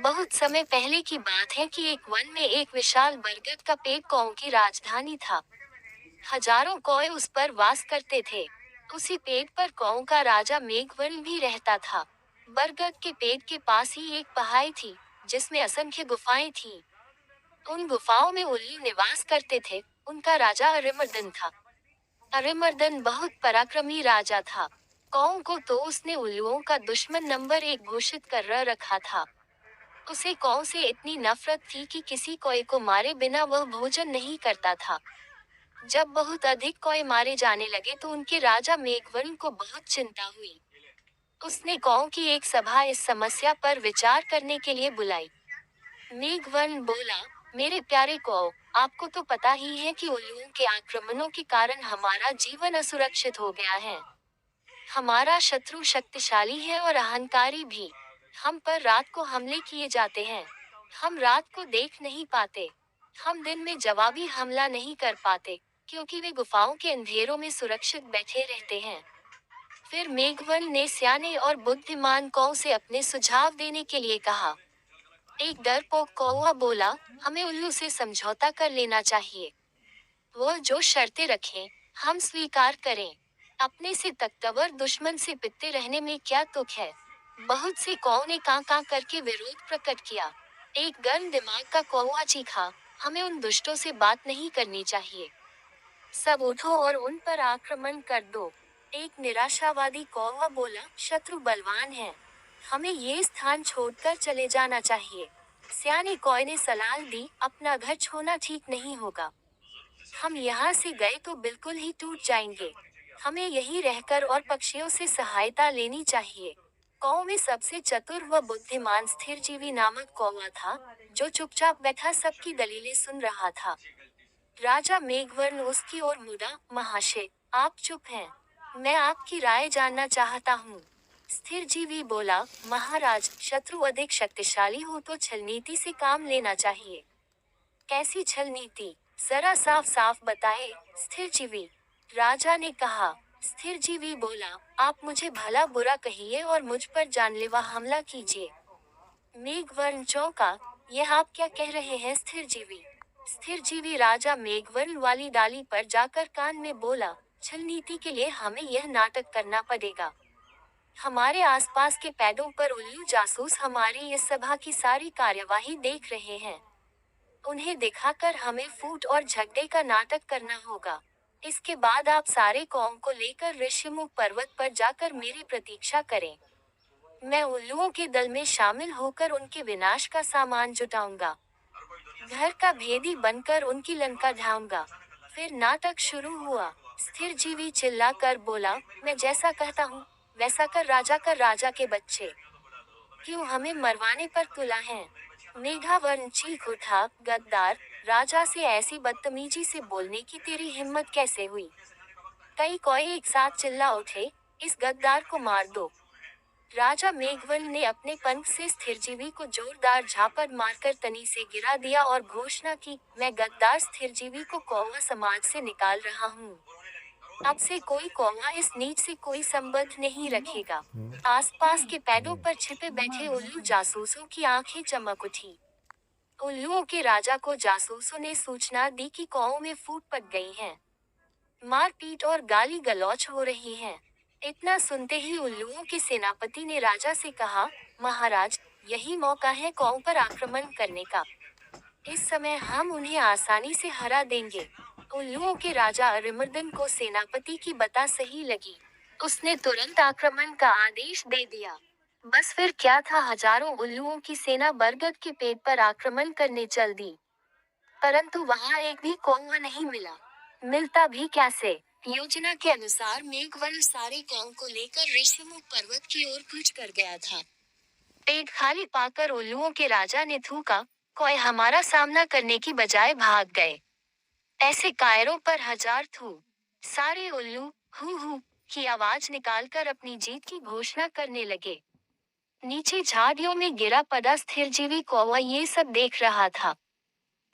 बहुत समय पहले की बात है कि एक वन में एक विशाल बरगद का पेड़ कौओं की राजधानी था। हजारों कौए उस पर वास करते थे। उसी पेड़ पर कौओं का राजा मेघवर्ण भी रहता था। बरगद के पेड़ के पास ही एक पहाड़ी थी, जिसमें असंख्य गुफाएं थीं। उन गुफाओं में उल्लू निवास करते थे। उनका राजा अरिमर्दन था। अरिमर्दन बहुत पराक्रमी राजा था। कौओं को तो उसने उल्लुओं का दुश्मन नंबर 1 घोषित कर रखा था। उसे कौओं से इतनी नफरत थी कि किसी कौए को मारे बिना वह भोजन नहीं करता था। जब बहुत अधिक कौए मारे जाने लगे तो उनके राजा मेघवर्ण को बहुत चिंता हुई। उसने कौओं की एक सभा इस समस्या पर विचार करने के लिए बुलाई। मेघवर्ण बोला, मेरे प्यारे कौओं, आपको तो पता ही है कि उल्लुओं के आक्रमणों के कारण हमारा जीवन असुरक्षित हो गया है। हमारा शत्रु शक्तिशाली है और अहंकारी भी। हम पर रात को हमले किए जाते हैं। हम रात को देख नहीं पाते। हम दिन में जवाबी हमला नहीं कर पाते, क्योंकि वे गुफाओं के अंधेरों में सुरक्षित बैठे रहते हैं। फिर मेघवर्ण ने सियाने और बुद्धिमान कौओं से अपने सुझाव देने के लिए कहा। एक डरपोक कौवा बोला, हमें उल्लू से समझौता कर लेना चाहिए। वह जो शर्तें रखें, हम स्वीकार करें। अपने से तकबर दुश्मन से पिटते रहने में क्या तुक है। बहुत से कौओं ने कां कां करके विरोध प्रकट किया। एक गर्म दिमाग का कौवा चीखा, हमें उन दुष्टों से बात नहीं करनी चाहिए। सब उठो और उन पर आक्रमण कर दो। एक निराशावादी कौवा बोला, शत्रु बलवान है। हमें ये स्थान छोड़कर चले जाना चाहिए। सियाने कौए ने सलाह दी, अपना घर छोड़ना ठीक नहीं होगा। हम यहाँ से गए तो बिल्कुल ही टूट जाएंगे। हमें यहीं रहकर और पक्षियों से सहायता लेनी चाहिए। कौओं में सबसे चतुर व बुद्धिमान स्थिरजीवी नामक कौवा था, जो चुपचाप बैठा सबकी दलीलें सुन रहा था। राजा मेघवर्ण उसकी ओर मुड़ा, महाशय, आप चुप हैं। मैं आपकी राय जानना चाहता हूँ। स्थिरजीवी बोला, महाराज, शत्रु अधिक शक्तिशाली हो तो छल नीति से काम लेना चाहिए। कैसी छल नीति, जरा साफ साफ बताए, स्थिरजीवी। राजा ने कहा। स्थिरजीवी बोला, आप मुझे भला बुरा कहिए और मुझ पर जानलेवा हमला कीजिए। मेघवर्ण चौंका, यह आप क्या कह रहे हैं स्थिरजीवी? स्थिरजीवी राजा मेघवर्ण वाली डाली पर जाकर कान में बोला, छल नीति के लिए हमें यह नाटक करना पड़ेगा। हमारे आसपास के पेड़ों पर उल्लू जासूस हमारी इस सभा की सारी कार्यवाही देख रहे हैं। उन्हें दिखाकर हमें फूट और झगड़े का नाटक करना होगा। इसके बाद आप सारे कौम को लेकर ऋषिमुख पर्वत पर जाकर मेरी प्रतीक्षा करें। मैं उल्लुओं के दल में शामिल होकर उनके विनाश का सामान जुटाऊंगा। घर का भेदी बनकर उनकी लंका ढाऊंगा। फिर नाटक शुरू हुआ। स्थिरजीवी चिल्लाकर बोला, मैं जैसा कहता हूँ, वैसा कर राजा के बच्चे। क्यों हमें मरवाने पर तुला है? मेघावर्ण चीख उठा, गद्दार, राजा से ऐसी बदतमीजी से बोलने की तेरी हिम्मत कैसे हुई? कई कौए एक साथ चिल्ला उठे, इस गद्दार को मार दो। राजा मेघवर्ण ने अपने पंख से स्थिरजीवी को जोरदार झापड़ मारकर तनी से गिरा दिया और घोषणा की, मैं गद्दार स्थिरजीवी को कौवा समाज से निकाल रहा हूँ। अब से कोई कौवा इस नीच से कोई संबंध नहीं रखेगा। आसपास के पेड़ों पर छिपे बैठे उल्लू जासूसों की आंखें चमक उठी। उल्लुओं के राजा को जासूसों ने सूचना दी कि कौओं में फूट पड़ गई है। मारपीट और गाली गलौच हो रही है। इतना सुनते ही उल्लुओं के सेनापति ने राजा से कहा, महाराज, यही मौका है कौओं पर आक्रमण करने का। इस समय हम उन्हें आसानी से हरा देंगे। उल्लुओं के राजा अरिमर्दन को सेनापति की बता सही लगी। उसने तुरंत आक्रमण का आदेश दे दिया। बस फिर क्या था, हजारों उल्लुओं की सेना बरगद के पेड़ पर आक्रमण करने चल दी। परंतु वहां एक भी कौवा नहीं मिला। मिलता भी कैसे? योजना के अनुसार मेघवर्ण सारे कौओं को लेकर ऋषिमुख पर्वत की ओर कूच कर गया था। पेट खाली पाकर उल्लुओं के राजा ने थूका, कौए हमारा सामना करने की बजाय भाग गए। ऐसे कायरों पर हजार थू। सारे उल्लू हु की आवाज निकालकर अपनी जीत की घोषणा करने लगे। नीचे झाड़ियों में गिरा पड़ा स्थिरजीवी कौवा ये सब देख रहा था।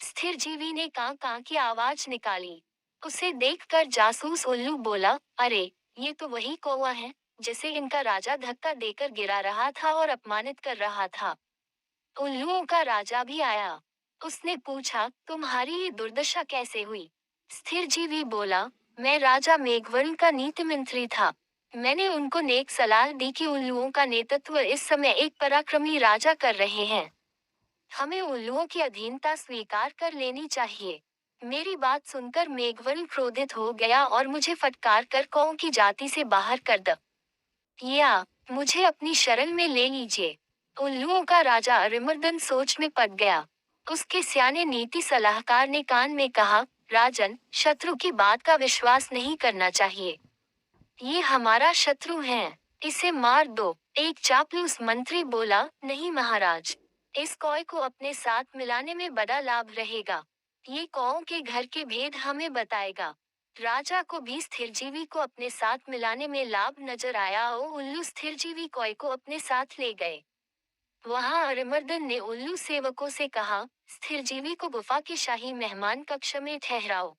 स्थिरजीवी ने कां कां की आवाज निकाली। उसे देखकर जासूस उल्लू बोला, अरे, ये तो वही कौवा है, जिसे इनका राजा धक्का देकर गिरा रहा था और अपमानित कर रहा था। उल्लुओं का राजा भी आया। उसने पूछा, तुम्हारी ये दुर्दशा कैसे हुई? स्थिर जीवी बोला, मैं राजा मेघवर्ण का नीति मंत्री था। मैंने उनको नेक सलाह दी कि उल्लुओं का नेतृत्व इस समय एक पराक्रमी राजा कर रहे हैं। हमें उल्लुओं की अधीनता स्वीकार कर लेनी चाहिए। मेरी बात सुनकर मेघवर्ण क्रोधित हो गया और मुझे फटकार कर कौ की जाति से बाहर कर दिया। मुझे अपनी शरण में ले लीजिए। उल्लुओं का राजा अरिमर्दन सोच में पड़ गया। उसके सियाने नीति सलाहकार ने कान में कहा, राजन, शत्रु की बात का विश्वास नहीं करना चाहिए। ये हमारा शत्रु है, इसे मार दो। एक चापलूस मंत्री बोला, नहीं महाराज, इस कौए को अपने साथ मिलाने में बड़ा लाभ रहेगा। ये कौओं के घर के भेद हमें बताएगा। राजा को भी स्थिरजीवी को अपने साथ मिलाने में लाभ नजर आया और उल्लू स्थिरजीवी कौए को अपने साथ ले गए। वहां अरिमर्दन ने उल्लू सेवकों से कहा, स्थिरजीवी को गुफा के शाही मेहमान कक्ष में ठहराओ।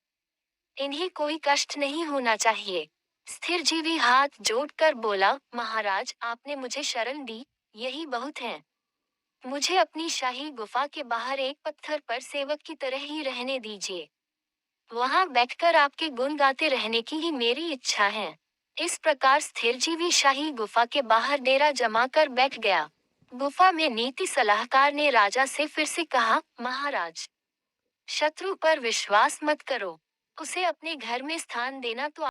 इन्हें कोई कष्ट नहीं होना चाहिए। स्थिरजीवी हाथ जोड़कर बोला, महाराज, आपने मुझे शरण दी, यही बहुत है। मुझे अपनी शाही गुफा के बाहर एक पत्थर पर सेवक की तरह ही रहने दीजिए। वहां बैठकर आपके गुण गाते रहने की ही मेरी इच्छा है। इस प्रकार स्थिरजीवी शाही गुफा के बाहर डेरा जमा कर बैठ गया। गुफा में नीति सलाहकार ने राजा से फिर से कहा, महाराज, शत्रु पर विश्वास मत करो। उसे अपने घर में स्थान देना तो